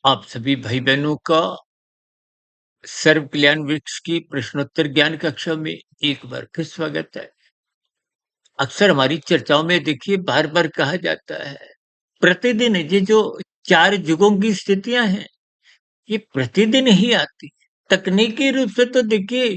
आप सभी भाई-बहनों का सर्व कल्याण वृक्ष की प्रश्नोत्तर ज्ञान कक्षा में एक बार फिर स्वागत है। अक्सर हमारी चर्चाओं में देखिए बार-बार कहा जाता है, प्रतिदिन ये जो 4 युगों की स्थितियाँ हैं, ये प्रतिदिन ही आती हैं। तकनीकी रूप से तो देखिए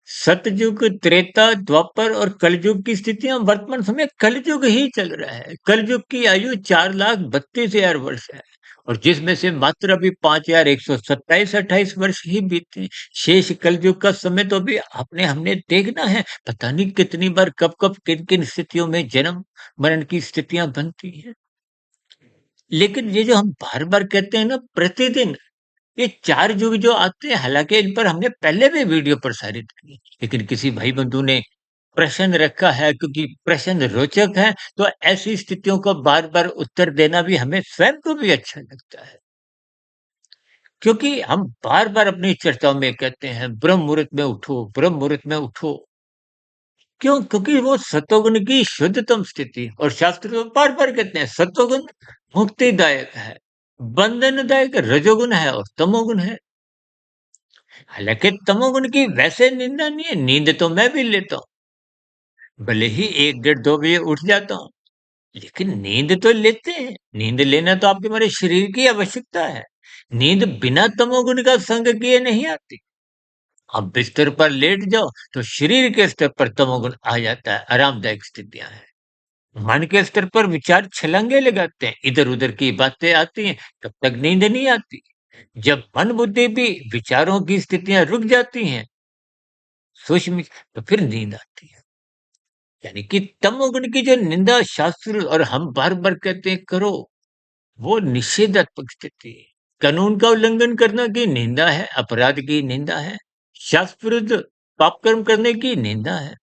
सतयुग, त्रेता, द्वापर और कलयुग की स्थितियाँ वर्तमान समय कलयुग ही चल रहा है। कलयुग की आयु 4,32,000 वर्ष है और जिसमें से मात्र अभी 5,127-28 वर्ष ही बीते हैं। शेष कलयुग का समय तो अभी आपने हमने देखना है, पता नहीं कितनी बार, कब-कब, किन-किन स्थितियों में जन्म-मरण की स्थितियाँ बनती हैं। लेकिन ये जो हम बार-बार कहते हैं ना प्रतिदिन ये 4 युग जो आते हैं, हालाँकि इन पर हमने पहले भी वीडियो प्रसारित की, लेकिन किसी भाई बंधु ने प्रश्न रखा है क्योंकि प्रश्न रोचक है, तो ऐसी स्थितियों को बार-बार उत्तर देना भी हमें स्वयं को भी अच्छा लगता है। क्योंकि हम बार-बार अपनी चर्चाओं में कहते हैं, ब्रह्म मुहूर्त में उठो, ब्रह्म मुहूर्त में उठो। क्यों? क्योंकि वो सतोगुण की शुद्धतम स्थिति और शास्त्र तो बार-बार कहते हैं, सतोगुण मुक्तिदायक है, बंधनदायक रजोगुण है और तमोगुण है। हालाँकि तमोगुण की वैसे निंदा नहीं है, नींद तो मैं भी लेता हूँ। भले ही 1 डेढ़ 2 बजे उठ जाता हूँ, लेकिन नींद तो लेते हैं। नींद लेना तो आपके हमारे शरीर की आवश्यकता है। नींद बिना तमोगुण का संग किए नहीं आती। आप बिस्तर पर लेट जाओ, तो शरीर के स्तर पर तमोगुण आ जाता है, आरामदायक स्थितियाँ हैं। मन के स्तर पर विचार छलांगे लगाते हैं, इधर-उधर की बातें आती हैं, तब तक नींद नहीं आती। जब मन बुद्धि भी विचारों की स्थितियाँ रुक जाती हैं, सूक्ष्म तो फिर नींद आती है। यानी कि तमोगुण की जो निंदा शास्त्र और हम बार-बार कहते हैं करो, वो निषेधात्मक स्थिति है। कानून का उल्लंघन करना की निंदा है, अपराध की निंदा है, शास्त्र विरुद्ध पाप कर्म करने की निंदा है।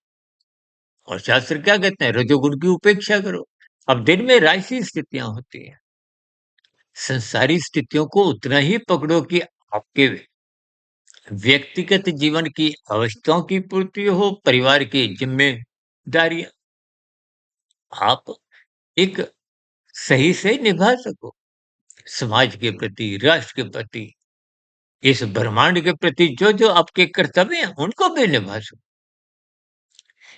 और शास्त्र क्या कहते हैं? रजोगुण की उपेक्षा करो। अब दिन में राशि स्थितियाँ होती हैं। संसारी स्थितियों को उतना ही पकड़ो कि आपके व्यक्तिगत जीवन की आवश्यकताओं की पूर्ति हो, परिवार की जिम्मेदारियाँ आप एक सही से निभा सको। समाज के प्रति, राष्ट्र के प्रति, इस ब्रह्मांड के प्रति जो-जो आपके कर्तव्य हैं, उनको भी निभा सको।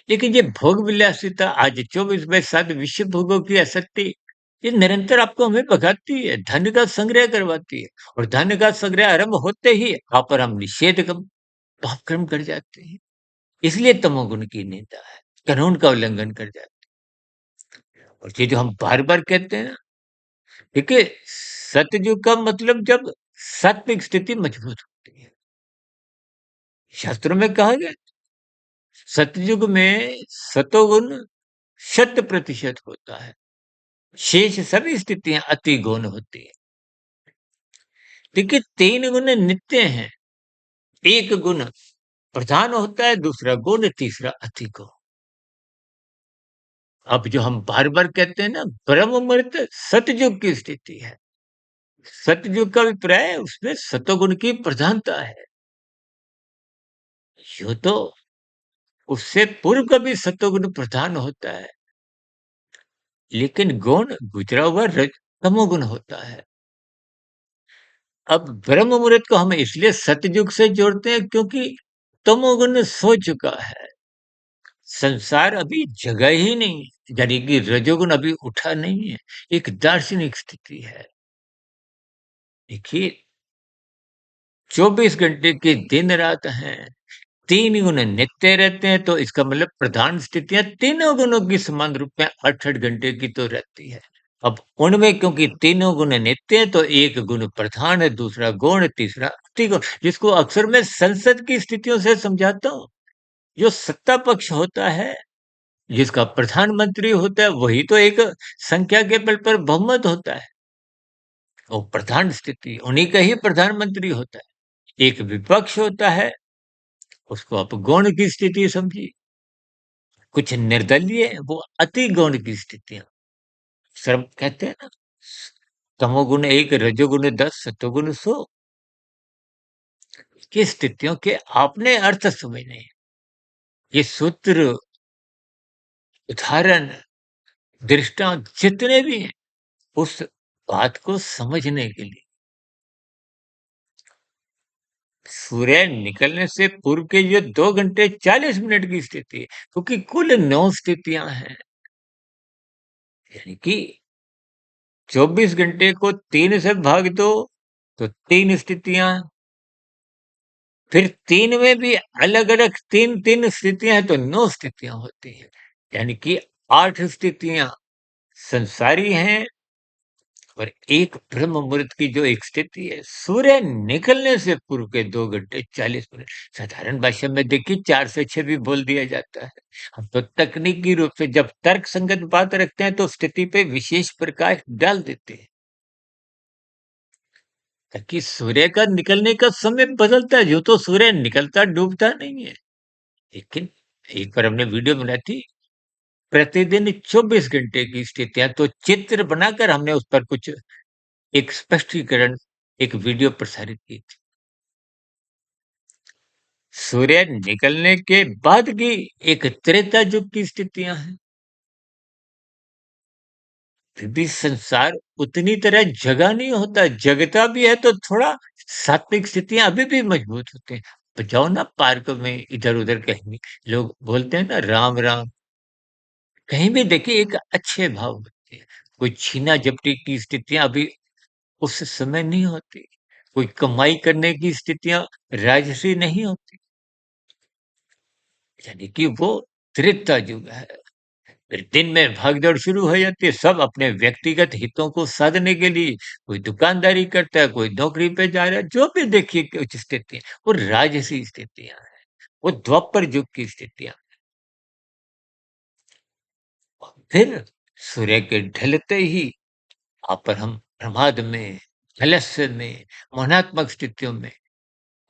लेकिन ये भोग विलासिता आज 24/7 विश्व भोगों की आसक्ति, ये निरंतर आपको हमें भगाती है, धन का संग्रह करवाती है और धन का संग्रह आरंभ होते ही आप और हम निषेध कम पाप कर्म कर जाते हैं। इसलिए तमोगुण की निंदा है, कानून का उल्लंघन कर जाते हैं। और ये जो हम बार-बार कहते हैं ना, देखिए सतयुग का मतलब जब सात्विक स्थिति मजबूत होती है। शास्त्रों में कहा गया सतयुग में सतोगुण 100% होता है। शेष सभी स्थितियाँ अति गौण होती हैं। देखिए 3 गुण नित्य हैं, 1 गुण प्रधान होता है, दूसरा गौण, तीसरा अति गौण। अब जो हम बार-बार कहते हैं ना ब्रह्म मुहूर्त सतयुग की स्थिति है। सतयुग का अभिप्राय है उसमें सतोगुण की प्रधानता है। यूँ तो उससे पूर्व का भी सतोगुण प्रधान होता है, लेकिन गौण गुजरा हुआ तमोगुण होता है। अब ब्रह्म मुहूर्त को हम इसलिए सतयुग से जोड़ते हैं क्योंकि तमोगुण सो चुका है। संसार अभी जगा ही नहीं है, यानी कि रजोगुण अभी उठा नहीं है। एक दार्शनिक स्थिति है। देखिए 24 घंटे के दिन-रात हैं, 3 गुण नित्य रहते हैं, तो इसका मतलब प्रधान स्थितियाँ तीनों गुणों की समान रूप में 8-8 घंटे की तो रहती है। अब उनमें क्योंकि तीनों गुण नित्य हैं, तो एक गुण प्रधान है, दूसरा गौण, तीसरा अति गौण, जिसको अक्सर मैं संसद की स्थितियों से समझाता हूँ। जो सत्ता पक्ष होता है, जिसका प्रधानमंत्री होता है, वही तो एक संख्या के बल पर बहुमत होता है। वो प्रधान स्थिति, उन्हीं का ही प्रधानमंत्री होता है। एक विपक्ष होता है, उसको आप गौण की स्थिति समझिए। कुछ निर्दलीय, वो अति गौण की स्थितियाँ। सर्व कहते हैं ना, तमोगुण 1, रजोगुण 10, सतोगुण 100 की स्थितियों के आपने अर्थ समझने हैं। ये सूत्र, उदाहरण, दृष्टांत जितने भी हैं, उस बात को समझने के लिए। सूर्य निकलने से पूर्व के जो 2 घंटे 40 मिनट की स्थिति है, क्योंकि कुल 9 स्थितियाँ हैं। यानी कि 24 घंटे को 3 से भाग दो, तो 3 स्थितियाँ, फिर 3 में भी अलग-अलग 3-3 स्थितियाँ हैं, तो 9 स्थितियाँ होती हैं। यानी कि 8 स्थितियाँ संसारी हैं और एक ब्रह्म मुहूर्त की जो एक स्थिति है, सूर्य निकलने से पूर्व के 2 घंटे 40 मिनट। साधारण भाषा में देखिए 4 से 6 भी बोल दिया जाता है। हम तो तकनीकी रूप से जब तर्क संगत बात रखते हैं, तो स्थिति पे विशेष प्रकाश डाल देते हैं, ताकि सूर्य का निकलने का समय बदलता है। यूँ तो सूर्य निकलता डूबता नहीं है। लेकिन एक बार हमने वीडियो बनाई थी, प्रतिदिन 24 घंटे की स्थितियाँ, तो चित्र बनाकर हमने उस पर कुछ एक स्पष्टीकरण, एक वीडियो प्रसारित की थी। सूर्य निकलने के बाद की एक त्रेता युग की स्थितियाँ हैं। फिर भी संसार उतनी तरह जगा नहीं होता, जगता भी है तो थोड़ा सात्विक स्थितियाँ अभी भी मजबूत होती हैं। तो जाओ ना पार्क में इधर-उधर कहीं भी, लोग बोलते हैं ना राम, राम, कहीं भी देखिए एक अच्छे भाव होते हैं। कोई छीना-झपटी की स्थितियाँ अभी उस समय नहीं होती। कोई कमाई करने की स्थितियाँ राजसी नहीं होती। यानी कि वो त्रेता युग है। फिर दिन में भागदौड़ शुरू हो जाती है, सब अपने व्यक्तिगत हितों को साधने के लिए, कोई दुकानदारी करता है, कोई नौकरी पे जा रहा है, जो भी देखिए कुछ स्थितियाँ, वो राजसी स्थितियाँ हैं, वो द्वापर युग की स्थितियाँ। और फिर सूर्य के ढलते ही आप पर हम प्रमाद में, आलस्य में, मोहात्मक स्थितियों में,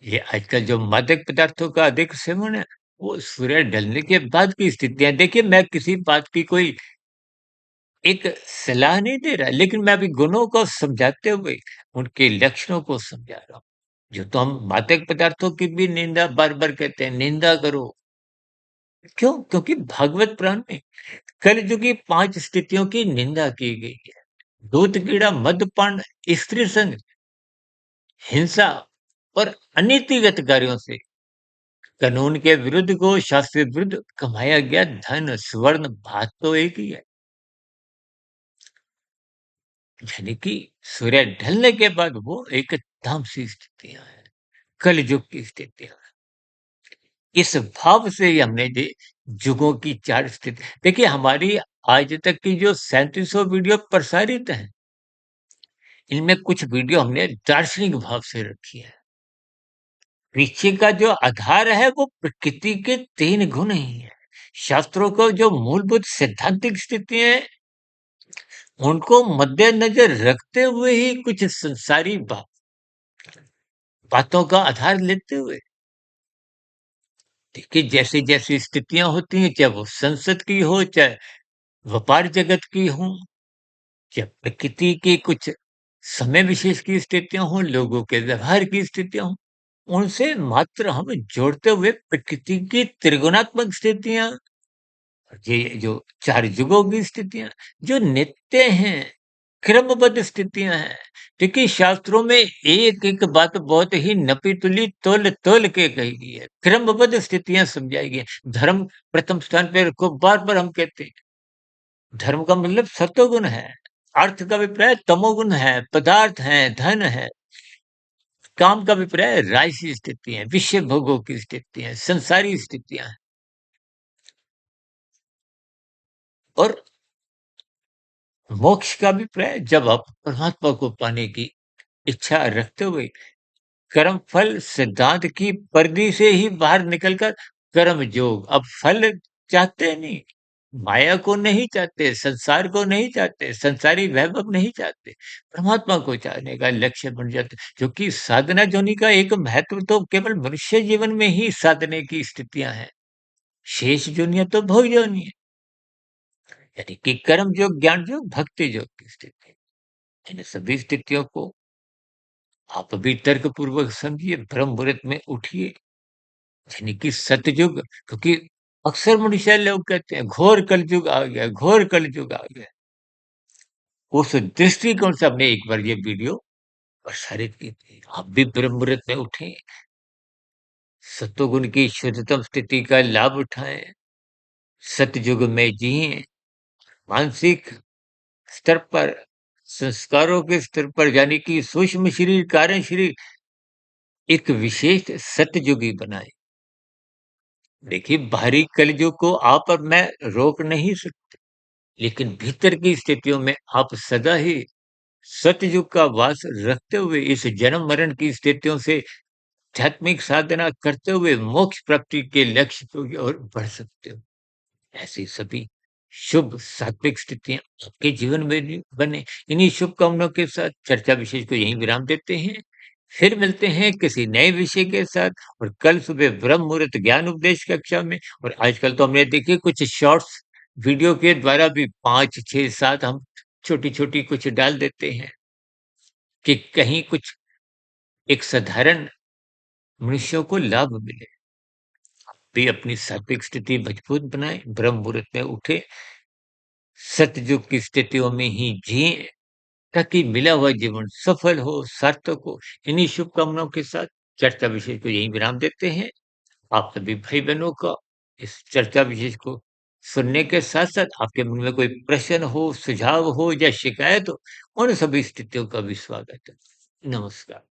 ये आजकल जो मादक पदार्थों का अधिक सेवन है, वो सूर्य ढलने के बाद की स्थितियाँ। देखिए, मैं किसी बात की कोई एक सलाह नहीं दे रहा है, लेकिन मैं अभी गुणों को समझाते हुए उनके लक्षणों को समझा रहा हूँ। जो तो हम मादक पदार्थों की भी निंदा बार-बार कहते हैं, निंदा करो। क्यों? क्योंकि भागवत पुराण में कलयुग की 5 स्थितियों की निंदा की गई है। दूध कीड़ा, मद्यपान, स्त्री संग, हिंसा और अनीतिगत कार्यों से, कानून के विरुद्ध को शास्त्र विरुद्ध कमाया गया धन, स्वर्ण, बात तो एक ही है। यानी कि सूर्य ढलने के बाद वो एक तामसी स्थितियाँ हैं, कलयुग की स्थितियाँ हैं। इस भाव से ही हमने ये युगों की 4 स्थिति देखिए, हमारी आज तक की जो 3700 वीडियो प्रसारित हैं, इनमें कुछ वीडियो हमने दार्शनिक भाव से रखी है। पीछे का जो आधार है वो प्रकृति के 3 गुण ही हैं। शास्त्रों को जो मूलभूत सैद्धांतिक स्थितियाँ हैं, उनको मद्देनज़र रखते हुए ही कुछ संसारी बातों का आधार लेते हुए, देखिए जैसी-जैसी स्थितियाँ होती हैं, चाहे वो संसद की हो, चाहे व्यापार जगत की हों, चाहे प्रकृति की कुछ समय विशेष की स्थितियाँ हों, लोगों के व्यवहार की स्थितियाँ हों, उनसे मात्र हम जोड़ते हुए प्रकृति की त्रिगुणात्मक स्थितियाँ, ये जो 4 युगों की स्थितियाँ, जो नित्य हैं, क्रमबद्ध स्थितियाँ हैं। देखिए, शास्त्रों में एक-एक बात बहुत ही नपी-तुली, तौल-तौल के कही गई है। क्रमबद्ध स्थितियाँ समझाई गई हैं। धर्म प्रथम स्थान पे रखो, बार-बार हम कहते हैं। धर्म का मतलब सत्वगुण है। अर्थ का अभिप्राय तमोगुण है, पदार्थ हैं, धन है। काम का अभिप्राय राजसी स्थिति है, विषय भोगों की स्थिति है, संसारी स्थितियाँ हैं। और मोक्ष का अभिप्राय जब आप परमात्मा को पाने की इच्छा रखते हुए कर्म फल सिद्धांत की परिधि से ही बाहर निकलकर कर्म योग, अब फल चाहते नहीं, माया को नहीं चाहते, संसार को नहीं चाहते, संसारी वैभव नहीं चाहते, परमात्मा को चाहने का लक्ष्य बन जाते, क्योंकि साधना जोनि का एक महत्व तो केवल मनुष्य जीवन में ही साधने की स्थितियां हैं। शेष जोनियां तो भोग जोनि है। यानी कि कर्म योग, ज्ञान योग, भक्ति योग की स्थिति, इन सभी स्थितियों को आप भी तर्क पूर्वक समझिए, ब्रह्म मुहूर्त में उठिए, यानी कि सतयुग, क्योंकि अक्सर मनुष्य लोग कहते हैं घोर कलयुग आ गया, घोर कलयुग आ गया। उस दृष्टिकोण से हमने एक बार ये वीडियो प्रसारित की थी। आप भी ब्रह्म मुहूर्त में उठें, सतोगुण की शुद्धतम स्थिति का लाभ उठाएँ, सतयुग में जिएँ, मानसिक स्तर पर, संस्कारों के स्तर पर यानी कि सूक्ष्म शरीर, कारण शरीर एक विशेष सतयुगी बनाएँ। देखिए, बाहरी कलयुग को आप और मैं रोक नहीं सकते, लेकिन भीतर की स्थितियों में आप सदा ही सतयुग का वास रखते हुए इस जन्म-मरण की स्थितियों से आध्यात्मिक साधना करते हुए मोक्ष प्राप्ति के लक्ष्य की ओर बढ़ सकते हो। ऐसी सभी शुभ सात्विक स्थितियाँ आपके जीवन में भी बने। इन्हीं शुभकामनाओं के साथ चर्चा विशेष को यहीं विराम देते हैं। फिर मिलते हैं किसी नए विषय के साथ और कल सुबह ब्रह्म मुहूर्त ज्ञान उपदेश कक्षा में। और आजकल तो हमने देखिए कुछ शॉर्ट्स वीडियो के द्वारा भी 5, 6, 7 हम छोटी-छोटी कुछ डाल देते हैं कि कहीं कुछ एक साधारण मनुष्यों को लाभ मिले। भी अपनी सात्विक स्थिति मजबूत बनाएँ, ब्रह्म मुहूर्त में उठें, सतयुग की स्थितियों में ही जिएँ ताकि मिला हुआ जीवन सफल हो, सार्थक हो। इन्हीं शुभकामनाओं के साथ चर्चा विशेष को यहीं विराम देते हैं। आप सभी भाई-बहनों का इस चर्चा विशेष को सुनने के साथ-साथ आपके मन में कोई प्रश्न हो, सुझाव हो या शिकायत हो, उन सभी स्थितियों का भी स्वागत है। नमस्कार।